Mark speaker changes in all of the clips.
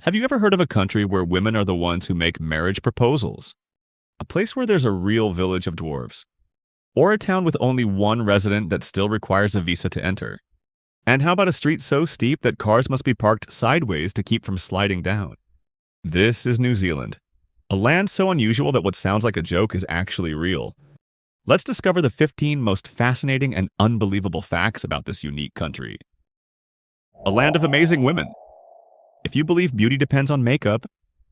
Speaker 1: Have you ever heard of a country where women are the ones who make marriage proposals? A place where there's a real village of dwarves? Or a town with only one resident that still requires a visa to enter? And how about a street so steep that cars must be parked sideways to keep from sliding down? This is New Zealand, a land so unusual that what sounds like a joke is actually real. Let's discover the 15 most fascinating and unbelievable facts about this unique country. A land of amazing women. If you believe beauty depends on makeup,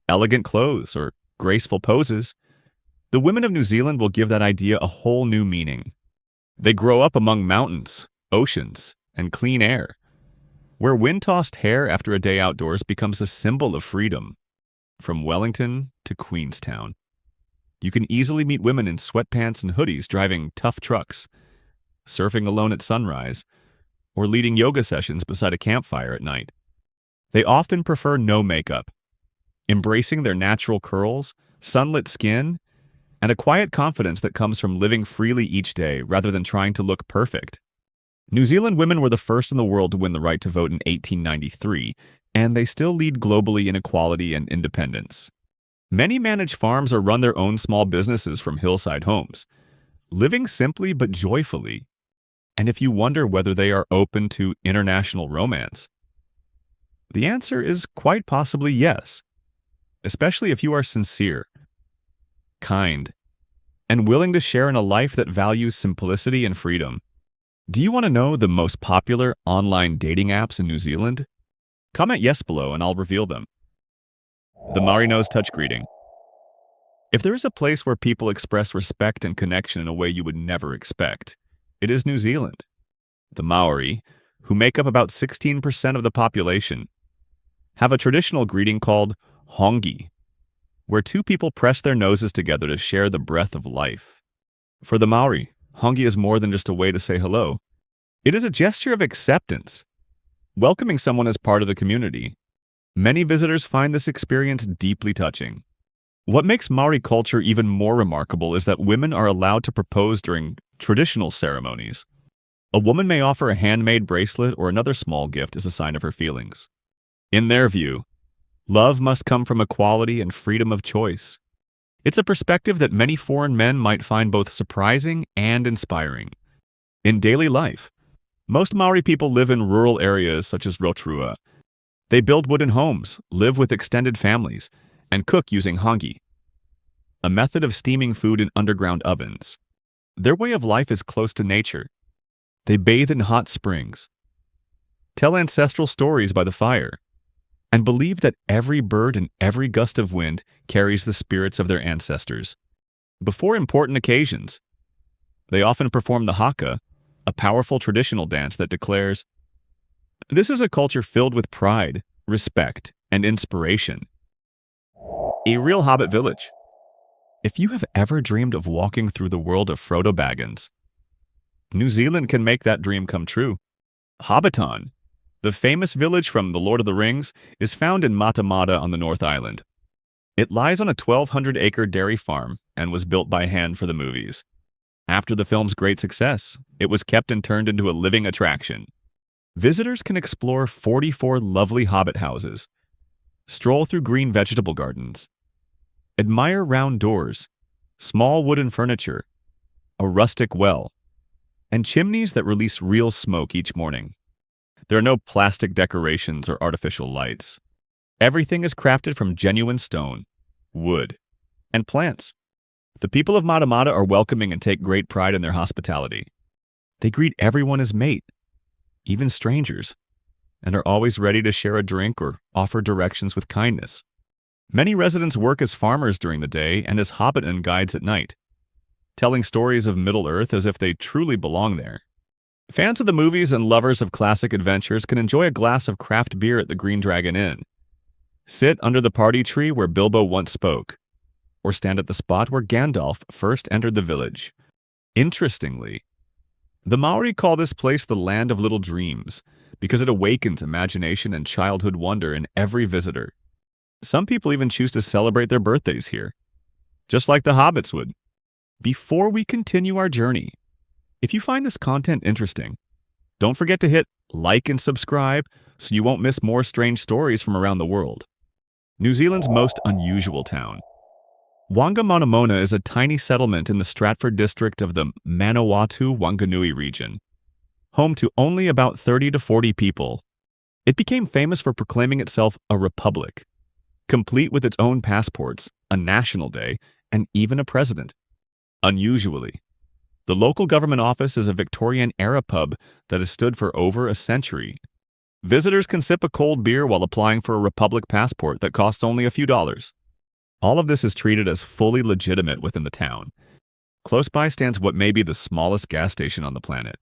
Speaker 1: elegant clothes, or graceful poses, the women of New Zealand will give that idea a whole new meaning. They grow up among mountains, oceans, and clean air, where wind-tossed hair after a day outdoors becomes a symbol of freedom. From Wellington to Queenstown, you can easily meet women in sweatpants and hoodies driving tough trucks, surfing alone at sunrise, or leading yoga sessions beside a campfire at night. They often prefer no makeup, embracing their natural curls, sunlit skin, and a quiet confidence that comes from living freely each day rather than trying to look perfect. New Zealand women were the first in the world to win the right to vote in 1893, and they still lead globally in equality and independence. Many manage farms or run their own small businesses from hillside homes, living simply but joyfully. And if you wonder whether they are open to international romance, the answer is quite possibly yes, especially if you are sincere, kind, and willing to share in a life that values simplicity and freedom. Do you want to know the most popular online dating apps in New Zealand? Comment yes below and I'll reveal them. The Maori nose touch greeting. If there is a place where people express respect and connection in a way you would never expect, it is New Zealand. The Maori, who make up about 16% of the population, have a traditional greeting called hongi, where two people press their noses together to share the breath of life. For the Maori, hongi is more than just a way to say hello. It is a gesture of acceptance, welcoming someone as part of the community. Many visitors find this experience deeply touching. What makes Maori culture even more remarkable is that women are allowed to propose during traditional ceremonies. A woman may offer a handmade bracelet or another small gift as a sign of her feelings. In their view, love must come from equality and freedom of choice. It's a perspective that many foreign men might find both surprising and inspiring. In daily life, most Maori people live in rural areas such as Rotorua. They build wooden homes, live with extended families, and cook using hongi, a method of steaming food in underground ovens. Their way of life is close to nature. They bathe in hot springs, tell ancestral stories by the fire, and believe that every bird and every gust of wind carries the spirits of their ancestors. Before important occasions, they often perform the haka, a powerful traditional dance that declares, "This is a culture filled with pride, respect, and inspiration." A real Hobbit village. If you have ever dreamed of walking through the world of Frodo Baggins, New Zealand can make that dream come true. Hobbiton, the famous village from The Lord of the Rings, is found in Matamata on the North Island. It lies on a 1,200-acre dairy farm and was built by hand for the movies. After the film's great success, it was kept and turned into a living attraction. Visitors can explore 44 lovely hobbit houses, stroll through green vegetable gardens, admire round doors, small wooden furniture, a rustic well, and chimneys that release real smoke each morning. There are no plastic decorations or artificial lights. Everything is crafted from genuine stone, wood, and plants. The people of Matamata are welcoming and take great pride in their hospitality. They greet everyone as mate, even strangers, and are always ready to share a drink or offer directions with kindness. Many residents work as farmers during the day and as Hobbiton guides at night, telling stories of Middle-earth as if they truly belong there. Fans of the movies and lovers of classic adventures can enjoy a glass of craft beer at the Green Dragon Inn, sit under the party tree where Bilbo once spoke, or stand at the spot where Gandalf first entered the village. Interestingly, the Maori call this place the Land of Little Dreams because it awakens imagination and childhood wonder in every visitor. Some people even choose to celebrate their birthdays here, just like the hobbits would. Before we continue our journey, if you find this content interesting, don't forget to hit like and subscribe so you won't miss more strange stories from around the world. New Zealand's most unusual town. Wangamanamona is a tiny settlement in the Stratford district of the Manawatu-Wanganui region, home to only about 30 to 40 people. It became famous for proclaiming itself a republic, complete with its own passports, a national day, and even a president. Unusually, the local government office is a Victorian-era pub that has stood for over a century. Visitors can sip a cold beer while applying for a republic passport that costs only a few dollars. All of this is treated as fully legitimate within the town. Close by stands what may be the smallest gas station on the planet.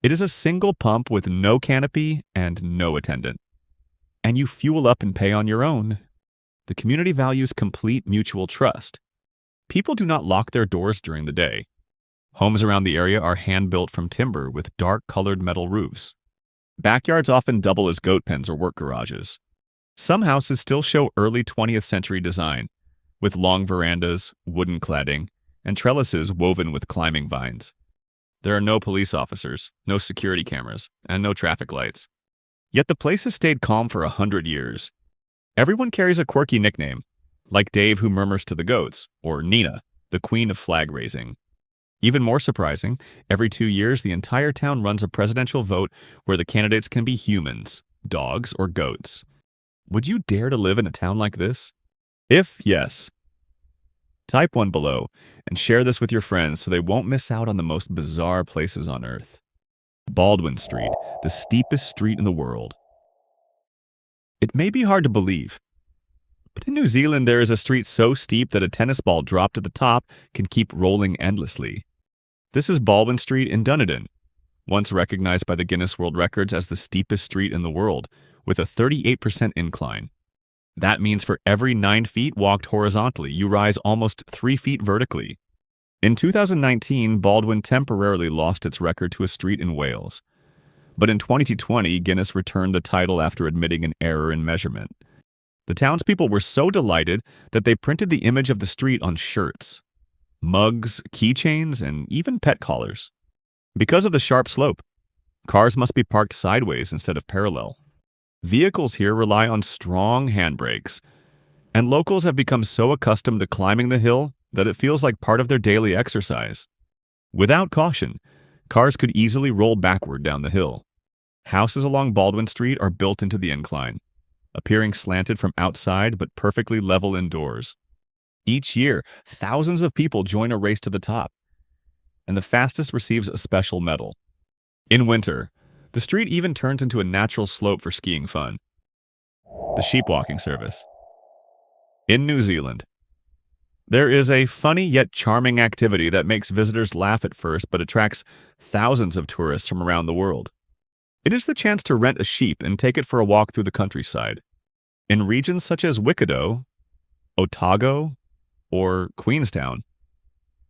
Speaker 1: It is a single pump with no canopy and no attendant. And you fuel up and pay on your own. The community values complete mutual trust. People do not lock their doors during the day. Homes around the area are hand-built from timber with dark-colored metal roofs. Backyards often double as goat pens or work garages. Some houses still show early 20th century design, with long verandas, wooden cladding, and trellises woven with climbing vines. There are no police officers, no security cameras, and no traffic lights. Yet the place has stayed calm for 100 years. Everyone carries a quirky nickname, like Dave who murmurs to the goats, or Nina, the queen of flag raising. Even more surprising, every 2 years the entire town runs a presidential vote where the candidates can be humans, dogs, or goats. Would you dare to live in a town like this? If yes, type 1 below and share this with your friends so they won't miss out on the most bizarre places on Earth. Baldwin Street, the steepest street in the world. It may be hard to believe, but in New Zealand there is a street so steep that a tennis ball dropped at the top can keep rolling endlessly. This is Baldwin Street in Dunedin, once recognized by the Guinness World Records as the steepest street in the world, with a 38% incline. That means for every 9 feet walked horizontally, you rise almost 3 feet vertically. In 2019, Baldwin temporarily lost its record to a street in Wales. But in 2020, Guinness returned the title after admitting an error in measurement. The townspeople were so delighted that they printed the image of the street on shirts, mugs, keychains, and even pet collars. Because of the sharp slope, cars must be parked sideways instead of parallel. Vehicles here rely on strong handbrakes, and locals have become so accustomed to climbing the hill that it feels like part of their daily exercise. Without caution, cars could easily roll backward down the hill. Houses along Baldwin Street are built into the incline, appearing slanted from outside but perfectly level indoors. Each year, thousands of people join a race to the top, and the fastest receives a special medal. In winter, the street even turns into a natural slope for skiing fun. The sheep walking service. In New Zealand, there is a funny yet charming activity that makes visitors laugh at first but attracts thousands of tourists from around the world. It is the chance to rent a sheep and take it for a walk through the countryside. In regions such as Waitomo, Otago, or Queenstown,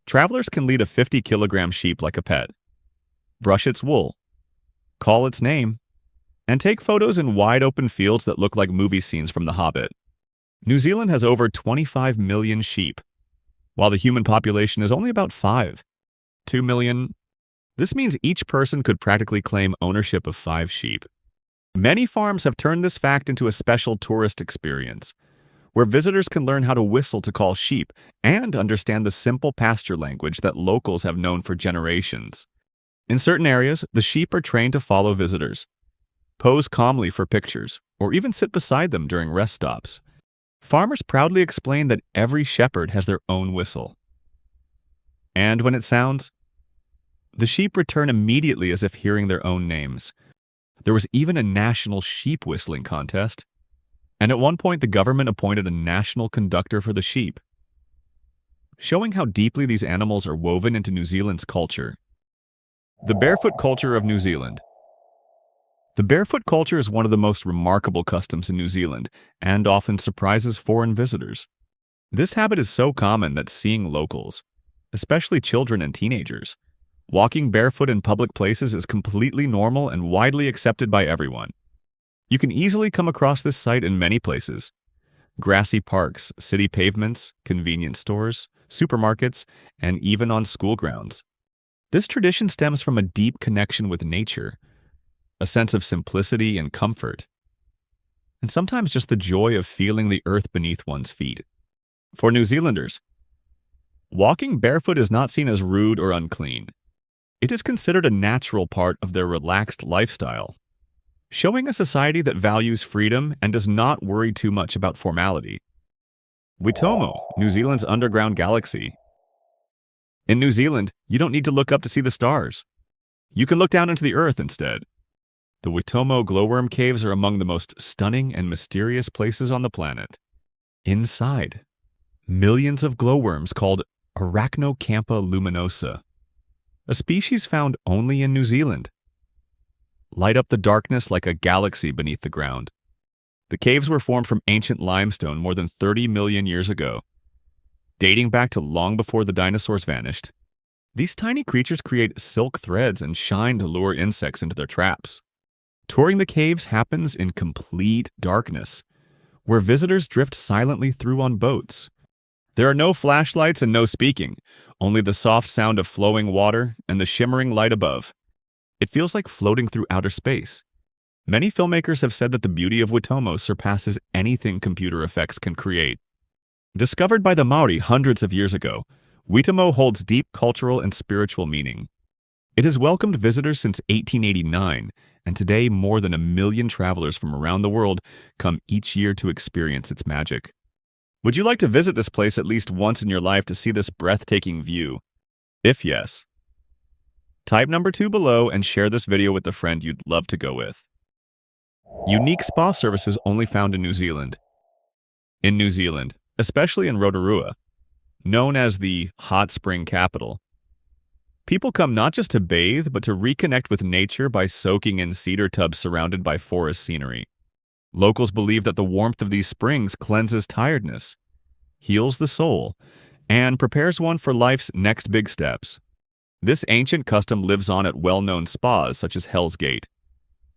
Speaker 1: travelers can lead a 50-kilogram sheep like a pet, brush its wool, call its name, and take photos in wide-open fields that look like movie scenes from The Hobbit. New Zealand has over 25 million sheep, while the human population is only about 2 million. This means each person could practically claim ownership of 5 sheep. Many farms have turned this fact into a special tourist experience, where visitors can learn how to whistle to call sheep and understand the simple pasture language that locals have known for generations. In certain areas, the sheep are trained to follow visitors, pose calmly for pictures, or even sit beside them during rest stops. Farmers proudly explain that every shepherd has their own whistle. And when it sounds, the sheep return immediately as if hearing their own names. There was even a national sheep whistling contest, and at one point the government appointed a national conductor for the sheep. Showing how deeply these animals are woven into New Zealand's culture. The barefoot culture of New Zealand. The barefoot culture is one of the most remarkable customs in New Zealand and often surprises foreign visitors. This habit is so common that seeing locals, especially children and teenagers, walking barefoot in public places is completely normal and widely accepted by everyone. You can easily come across this sight in many places: grassy parks, city pavements, convenience stores, supermarkets, and even on school grounds. This tradition stems from a deep connection with nature, a sense of simplicity and comfort. and sometimes just the joy of feeling the earth beneath one's feet. For New Zealanders, walking barefoot is not seen as rude or unclean. It is considered a natural part of their relaxed lifestyle, showing a society that values freedom and does not worry too much about formality. Witomo, New Zealand's underground galaxy. In New Zealand, you don't need to look up to see the stars. You can look down into the earth instead. The Witomo glowworm caves are among the most stunning and mysterious places on the planet. Inside, millions of glowworms called Arachnocampa luminosa, a species found only in New Zealand, light up the darkness like a galaxy beneath the ground. The caves were formed from ancient limestone more than 30 million years ago, dating back to long before the dinosaurs vanished. These tiny creatures create silk threads and shine to lure insects into their traps. Touring the caves happens in complete darkness, where visitors drift silently through on boats. There are no flashlights and no speaking, only the soft sound of flowing water and the shimmering light above. It feels like floating through outer space. Many filmmakers have said that the beauty of Witomo surpasses anything computer effects can create. Discovered by the Maori hundreds of years ago, Witomo holds deep cultural and spiritual meaning. It has welcomed visitors since 1889, and today more than 1 million travelers from around the world come each year to experience its magic. Would you like to visit this place at least once in your life to see this breathtaking view? If yes, type number 2 below and share this video with a friend you'd love to go with. Unique spa services only found in New Zealand. In New Zealand, especially in Rotorua, known as the hot spring capital, people come not just to bathe, but to reconnect with nature by soaking in cedar tubs surrounded by forest scenery. Locals believe that the warmth of these springs cleanses tiredness, heals the soul, and prepares one for life's next big steps. This ancient custom lives on at well-known spas such as Hell's Gate,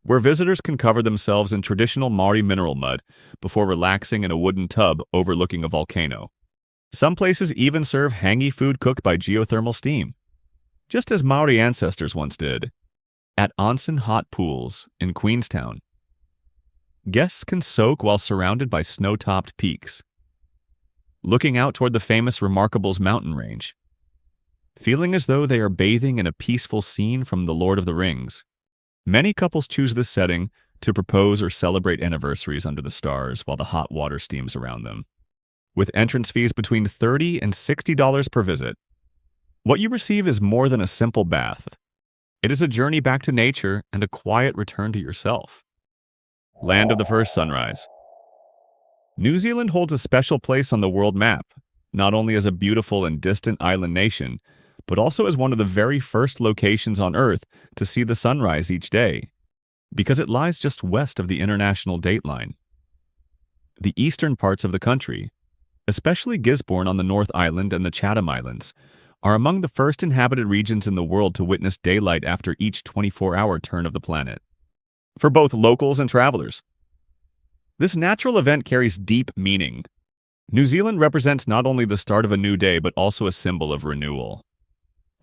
Speaker 1: where visitors can cover themselves in traditional Maori mineral mud before relaxing in a wooden tub overlooking a volcano. Some places even serve hangi food cooked by geothermal steam, just as Maori ancestors once did. At onsen hot pools in Queenstown, guests can soak while surrounded by snow-topped peaks, looking out toward the famous Remarkables mountain range, feeling as though they are bathing in a peaceful scene from The Lord of the Rings. Many couples choose this setting to propose or celebrate anniversaries under the stars while the hot water steams around them. With entrance fees between $30 and $60 per visit, what you receive is more than a simple bath. It is a journey back to nature and a quiet return to yourself. Land of the first sunrise. New Zealand holds a special place on the world map, not only as a beautiful and distant island nation, but also as one of the very first locations on Earth to see the sunrise each day, because it lies just west of the international dateline. The eastern parts of the country, especially Gisborne on the North Island and the Chatham Islands, are among the first inhabited regions in the world to witness daylight after each 24-hour turn of the planet. For both locals and travelers, this natural event carries deep meaning. New Zealand represents not only the start of a new day, but also a symbol of renewal,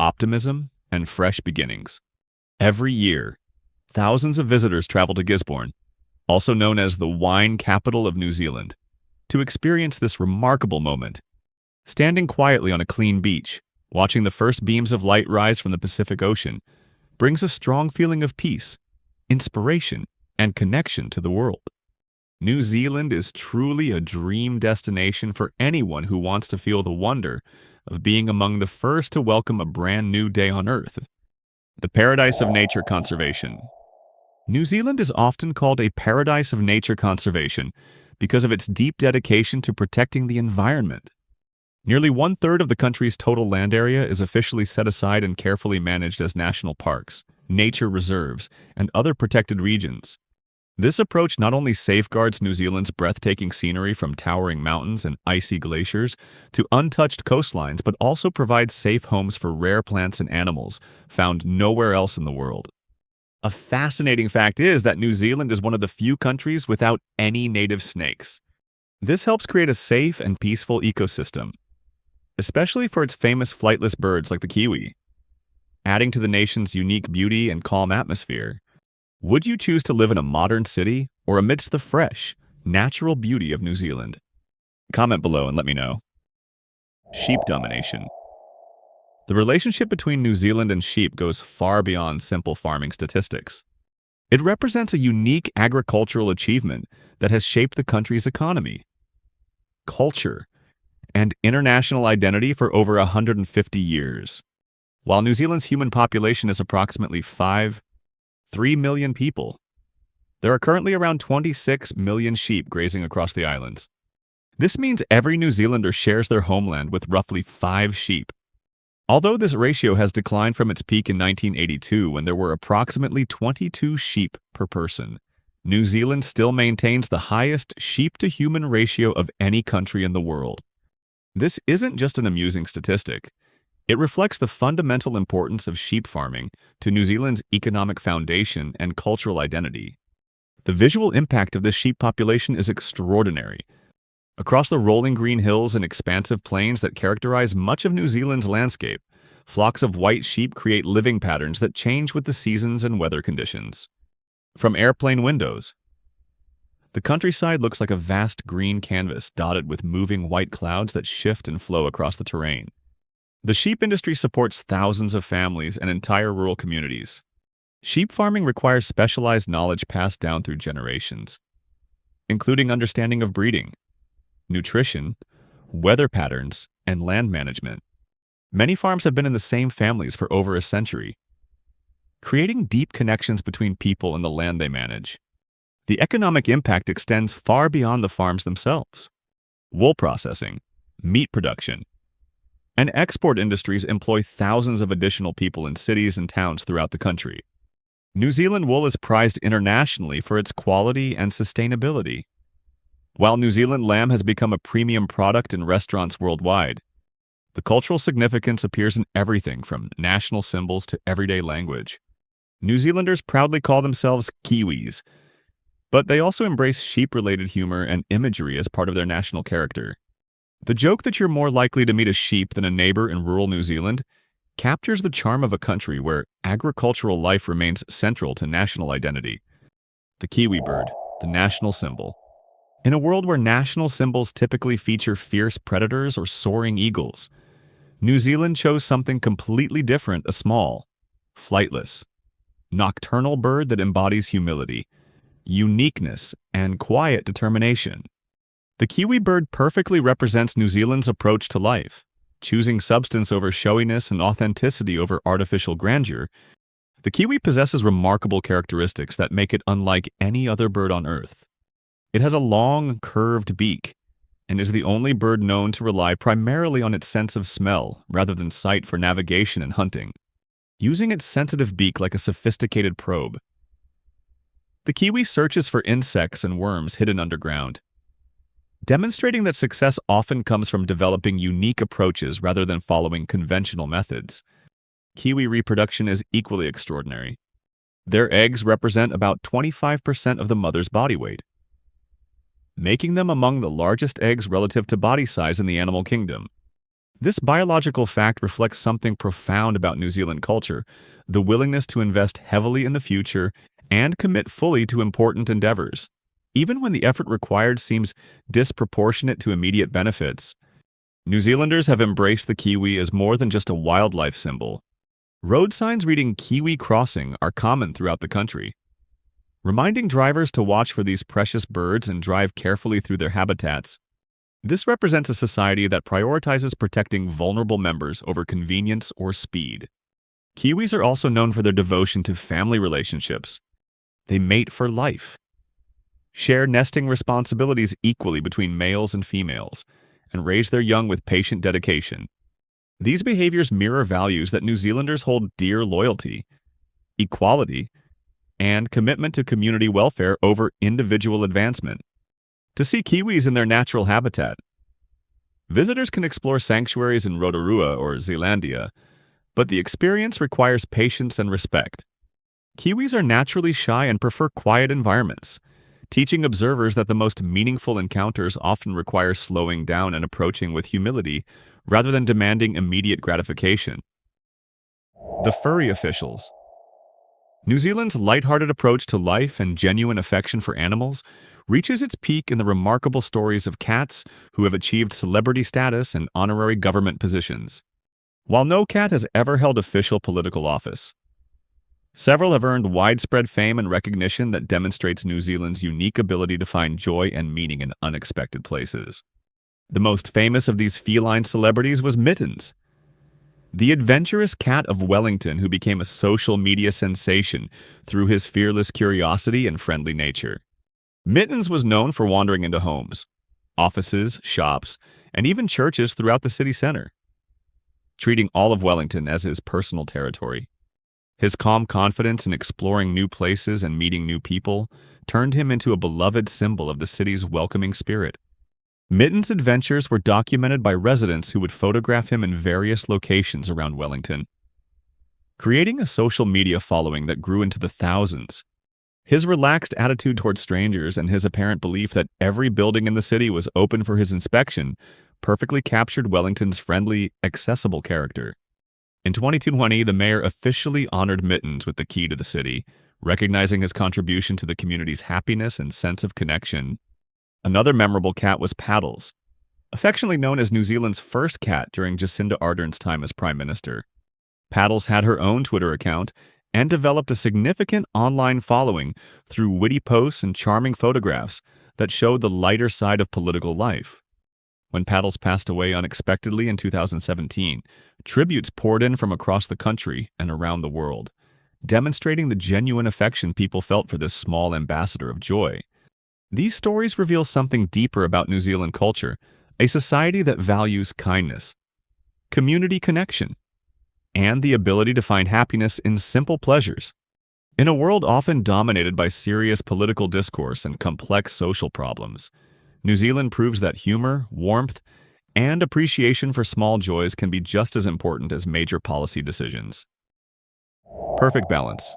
Speaker 1: optimism, and fresh beginnings. Every year, thousands of visitors travel to Gisborne, also known as the wine capital of New Zealand, to experience this remarkable moment. Standing quietly on a clean beach, watching the first beams of light rise from the Pacific Ocean, brings a strong feeling of peace, inspiration, and connection to the world. New Zealand is truly a dream destination for anyone who wants to feel the wonder of being among the first to welcome a brand new day on Earth. The paradise of nature conservation. New Zealand is often called a paradise of nature conservation because of its deep dedication to protecting the environment. Nearly 1/3 of the country's total land area is officially set aside and carefully managed as national parks, nature reserves, and other protected regions. This approach not only safeguards New Zealand's breathtaking scenery from towering mountains and icy glaciers to untouched coastlines, but also provides safe homes for rare plants and animals found nowhere else in the world. A fascinating fact is that New Zealand is one of the few countries without any native snakes. This helps create a safe and peaceful ecosystem, especially for its famous flightless birds like the kiwi, adding to the nation's unique beauty and calm atmosphere. Would you choose to live in a modern city or amidst the fresh, Natural beauty of New Zealand. Comment below and let me know. Sheep domination. The relationship between New Zealand and sheep goes far beyond simple farming statistics. It represents a unique agricultural achievement that has shaped the country's economy, culture, and international identity for over 150 years. While New Zealand's human population is approximately 3 million people, there are currently around 26 million sheep grazing across the islands. This means every New Zealander shares their homeland with roughly 5 sheep. Although this ratio has declined from its peak in 1982 when there were approximately 22 sheep per person, New Zealand still maintains the highest sheep-to-human ratio of any country in the world. This isn't just an amusing statistic. It reflects the fundamental importance of sheep farming to New Zealand's economic foundation and cultural identity. The visual impact of this sheep population is extraordinary. Across the rolling green hills and expansive plains that characterize much of New Zealand's landscape, flocks of white sheep create living patterns that change with the seasons and weather conditions. From airplane windows, the countryside looks like a vast green canvas dotted with moving white clouds that shift and flow across the terrain. The sheep industry supports thousands of families and entire rural communities. Sheep farming requires specialized knowledge passed down through generations, including understanding of breeding, nutrition, weather patterns, and land management. Many farms have been in the same families for over a century, creating deep connections between people and the land they manage. The economic impact extends far beyond the farms themselves. Wool processing, meat production, and export industries employ thousands of additional people in cities and towns throughout the country. New Zealand wool is prized internationally for its quality and sustainability. While New Zealand lamb has become a premium product in restaurants worldwide, the cultural significance appears in everything from national symbols to everyday language. New Zealanders proudly call themselves kiwis, but they also embrace sheep-related humor and imagery as part of their national character. The joke that you're more likely to meet a sheep than a neighbor in rural New Zealand captures the charm of a country where agricultural life remains central to national identity. The kiwi bird, the national symbol. In a world where national symbols typically feature fierce predators or soaring eagles, New Zealand chose something completely different: a small, flightless, nocturnal bird that embodies humility, uniqueness, and quiet determination. The kiwi bird perfectly represents New Zealand's approach to life, choosing substance over showiness and authenticity over artificial grandeur. The kiwi possesses remarkable characteristics that make it unlike any other bird on Earth. It has a long, curved beak and is the only bird known to rely primarily on its sense of smell rather than sight for navigation and hunting, using its sensitive beak like a sophisticated probe. The kiwi searches for insects and worms hidden underground, demonstrating that success often comes from developing unique approaches rather than following conventional methods. Kiwi reproduction is equally extraordinary. Their eggs represent about 25% of the mother's body weight, making them among the largest eggs relative to body size in the animal kingdom. This biological fact reflects something profound about New Zealand culture: the willingness to invest heavily in the future and commit fully to important endeavors, even when the effort required seems disproportionate to immediate benefits. New Zealanders have embraced the kiwi as more than just a wildlife symbol. Road signs reading "Kiwi Crossing" are common throughout the country, reminding drivers to watch for these precious birds and drive carefully through their habitats. This represents a society that prioritizes protecting vulnerable members over convenience or speed. Kiwis are also known for their devotion to family relationships. They mate for life, share nesting responsibilities equally between males and females, and raise their young with patient dedication. These behaviors mirror values that New Zealanders hold dear: loyalty, equality, and commitment to community welfare over individual advancement. To see kiwis in their natural habitat, visitors can explore sanctuaries in Rotorua or Zealandia, but the experience requires patience and respect. Kiwis are naturally shy and prefer quiet environments, teaching observers that the most meaningful encounters often require slowing down and approaching with humility rather than demanding immediate gratification. The Furry Officials. New Zealand's lighthearted approach to life and genuine affection for animals reaches its peak in the remarkable stories of cats who have achieved celebrity status and honorary government positions. While no cat has ever held official political office, several have earned widespread fame and recognition that demonstrates New Zealand's unique ability to find joy and meaning in unexpected places. The most famous of these feline celebrities was Mittens, the adventurous cat of Wellington who became a social media sensation through his fearless curiosity and friendly nature. Mittens was known for wandering into homes, offices, shops, and even churches throughout the city center, treating all of Wellington as his personal territory. His calm confidence in exploring new places and meeting new people turned him into a beloved symbol of the city's welcoming spirit. Mittens' adventures were documented by residents who would photograph him in various locations around Wellington, creating a social media following that grew into the thousands. His relaxed attitude towards strangers and his apparent belief that every building in the city was open for his inspection perfectly captured Wellington's friendly, accessible character. In 2020, the mayor officially honored Mittens with the key to the city, recognizing his contribution to the community's happiness and sense of connection. Another memorable cat was Paddles, affectionately known as New Zealand's first cat during Jacinda Ardern's time as Prime Minister. Paddles had her own Twitter account and developed a significant online following through witty posts and charming photographs that showed the lighter side of political life. When Paddles passed away unexpectedly in 2017, tributes poured in from across the country and around the world, demonstrating the genuine affection people felt for this small ambassador of joy. These stories reveal something deeper about New Zealand culture, a society that values kindness, community connection, and the ability to find happiness in simple pleasures. In a world often dominated by serious political discourse and complex social problems, New Zealand proves that humor, warmth, and appreciation for small joys can be just as important as major policy decisions. Perfect balance.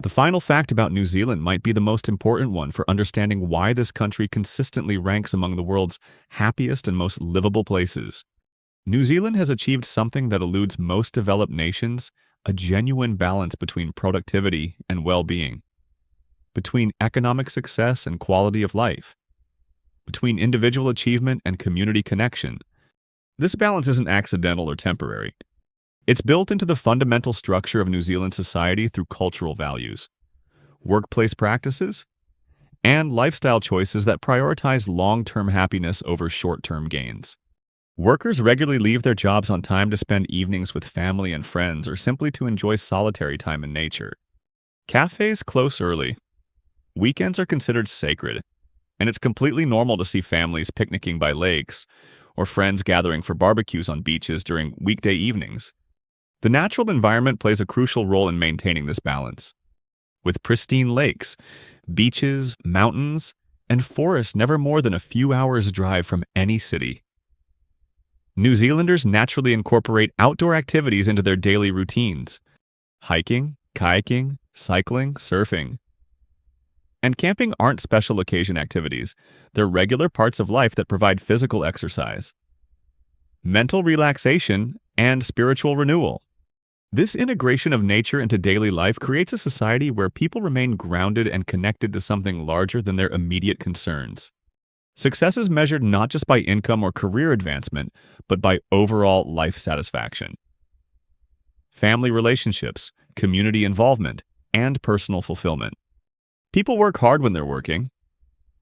Speaker 1: The final fact about New Zealand might be the most important one for understanding why this country consistently ranks among the world's happiest and most livable places. New Zealand has achieved something that eludes most developed nations, a genuine balance between productivity and well-being, between economic success and quality of life, between individual achievement and community connection. This balance isn't accidental or temporary. It's built into the fundamental structure of New Zealand society through cultural values, workplace practices, and lifestyle choices that prioritize long-term happiness over short-term gains. Workers regularly leave their jobs on time to spend evenings with family and friends or simply to enjoy solitary time in nature. Cafes close early. Weekends are considered sacred, and it's completely normal to see families picnicking by lakes or friends gathering for barbecues on beaches during weekday evenings. The natural environment plays a crucial role in maintaining this balance. With pristine lakes, beaches, mountains, and forests never more than a few hours' drive from any city, New Zealanders naturally incorporate outdoor activities into their daily routines. Hiking, kayaking, cycling, surfing, and camping aren't special occasion activities. They're regular parts of life that provide physical exercise, mental relaxation, and spiritual renewal. This integration of nature into daily life creates a society where people remain grounded and connected to something larger than their immediate concerns. Success is measured not just by income or career advancement, but by overall life satisfaction, family relationships, community involvement, and personal fulfillment. People work hard when they're working,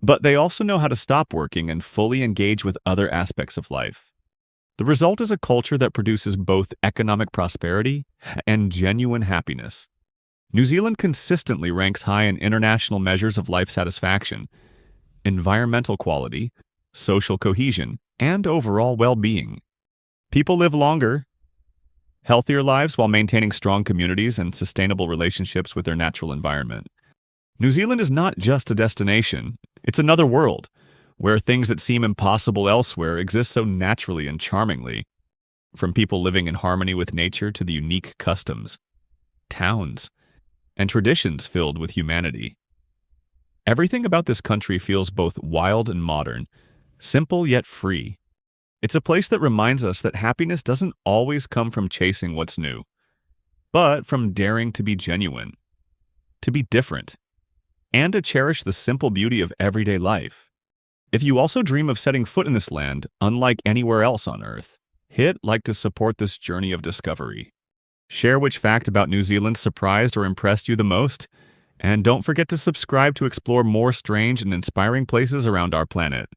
Speaker 1: but they also know how to stop working and fully engage with other aspects of life. The result is a culture that produces both economic prosperity and genuine happiness. New Zealand consistently ranks high in international measures of life satisfaction, environmental quality, social cohesion, and overall well-being. People live longer, healthier lives while maintaining strong communities and sustainable relationships with their natural environment. New Zealand is not just a destination, it's another world, where things that seem impossible elsewhere exist so naturally and charmingly. From people living in harmony with nature to the unique customs, towns, and traditions filled with humanity. Everything about this country feels both wild and modern, simple yet free. It's a place that reminds us that happiness doesn't always come from chasing what's new. but from daring to be genuine, to be different, and to cherish the simple beauty of everyday life. If you also dream of setting foot in this land, unlike anywhere else on Earth, hit like to support this journey of discovery. Share which fact about New Zealand surprised or impressed you the most, and don't forget to subscribe to explore more strange and inspiring places around our planet.